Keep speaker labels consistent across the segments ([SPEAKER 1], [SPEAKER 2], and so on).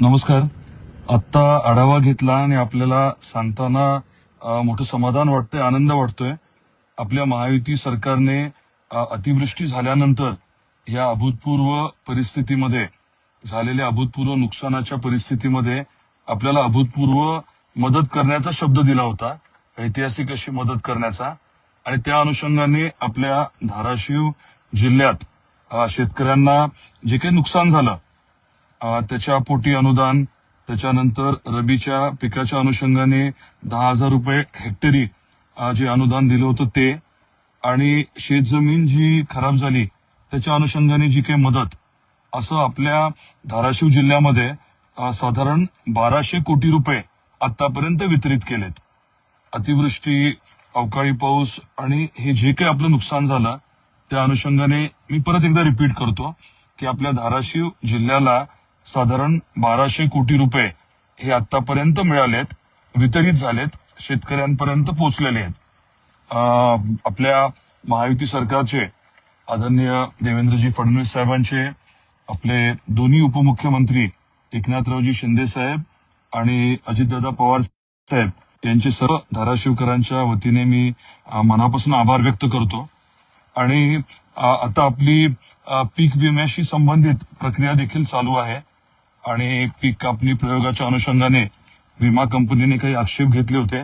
[SPEAKER 1] नमस्कार. आत्ता आढावा घेतला आणि आपल्याला सांगताना मोठं समाधान वाटतंय, आनंद वाटतोय. आपल्या महायुती सरकारने अतिवृष्टी झाल्यानंतर या अभूतपूर्व परिस्थितीमध्ये, झालेल्या अभूतपूर्व नुकसानाच्या परिस्थितीमध्ये आपल्याला अभूतपूर्व मदत करण्याचा शब्द दिला होता, ऐतिहासिक अशी मदत करण्याचा. आणि त्या अनुषंगाने आपल्या धाराशिव जिल्ह्यात शेतकऱ्यांना जे काही नुकसान झालं त्याच्या पोटी अनुदान, त्याच्यानंतर रबीच्या पिकाच्या अनुषंगाने 10,000 रुपये हेक्टरी जे अनुदान दिलं होतं ते, आणि शेतजमीन जी खराब झाली त्याच्या अनुषंगाने जी काही मदत, असं आपल्या धाराशिव जिल्ह्यामध्ये साधारण 1,200 कोटी रुपये आतापर्यंत वितरित केलेत. अतिवृष्टी, अवकाळी पाऊस आणि हे जे काही आपलं नुकसान झालं त्या अनुषंगाने मी परत एकदा रिपीट करतो की आपल्या धाराशिव जिल्ह्याला साधारण 1,200 कोटी रुपये हे आतापर्यंत मिळालेत, वितरित झालेत, शेतकऱ्यांपर्यंत पोहोचलेले आहेत. आपल्या महायुती सरकारचे आदरणीय देवेंद्रजी फडणवीस साहेबांचे, आपले दोन्ही उपमुख्यमंत्री एकनाथरावजी शिंदे साहेब आणि अजितदादा पवार साहेब यांचे सर्व धाराशिवकरांच्या वतीने मी मनापासून आभार व्यक्त करतो. आणि आता आपली पीक विम्याशी संबंधित प्रक्रिया देखील चालू आहे आणि पीक कापणी प्रयोगाच्या अनुषंगाने विमा कंपनीने काही आक्षेप घेतले होते.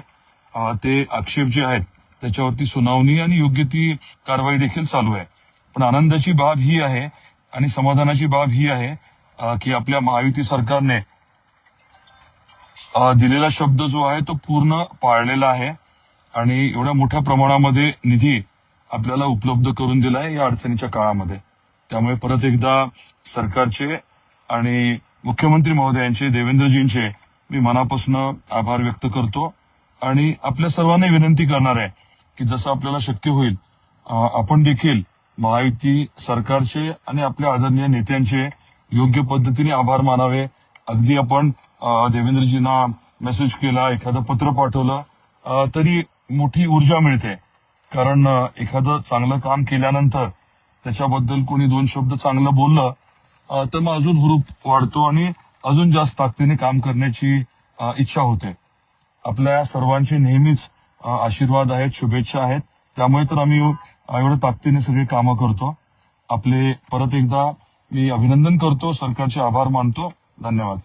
[SPEAKER 1] ते आक्षेप जे आहेत त्याच्यावरती सुनावणी आणि योग्य ती कारवाई देखील चालू आहे. पण आनंदाची बाब ही आहे आणि समाधानाची बाब ही आहे की आपल्या महायुती सरकारने दिलेला शब्द जो आहे तो पूर्ण पाळलेला आहे आणि एवढ्या मोठ्या प्रमाणामध्ये निधी आपल्याला उपलब्ध करून दिला आहे या अडचणीच्या काळामध्ये. त्यामुळे परत एकदा सरकारचे आणि मुख्यमंत्री महोदयांचे, देवेंद्रजींचे मी मनापासून आभार व्यक्त करतो आणि आपल्या सर्वांना विनंती करणार आहे की जसं आपल्याला शक्य होईल आपण देखील महायुती सरकारचे आणि आपल्या आदरणीय नेत्यांचे योग्य पद्धतीने आभार मानावे. अगदी आपण देवेंद्रजींना मेसेज केला, एखादं पत्र पाठवलं तरी मोठी ऊर्जा मिळते. कारण एखादं चांगलं काम केल्यानंतर त्याच्याबद्दल कोणी दोन शब्द चांगलं बोललं तर मग अजून हुरूप वाढतो आणि अजून जास्त ताकदीने काम करण्याची इच्छा होते. आपल्या सर्वांचे नेहमीच आशीर्वाद आहेत, शुभेच्छा आहेत. त्यामुळे तर आम्ही एवढ्या ताकदीने सगळे कामं करतो. आपले परत एकदा मी अभिनंदन करतो, सरकारचे आभार मानतो. धन्यवाद.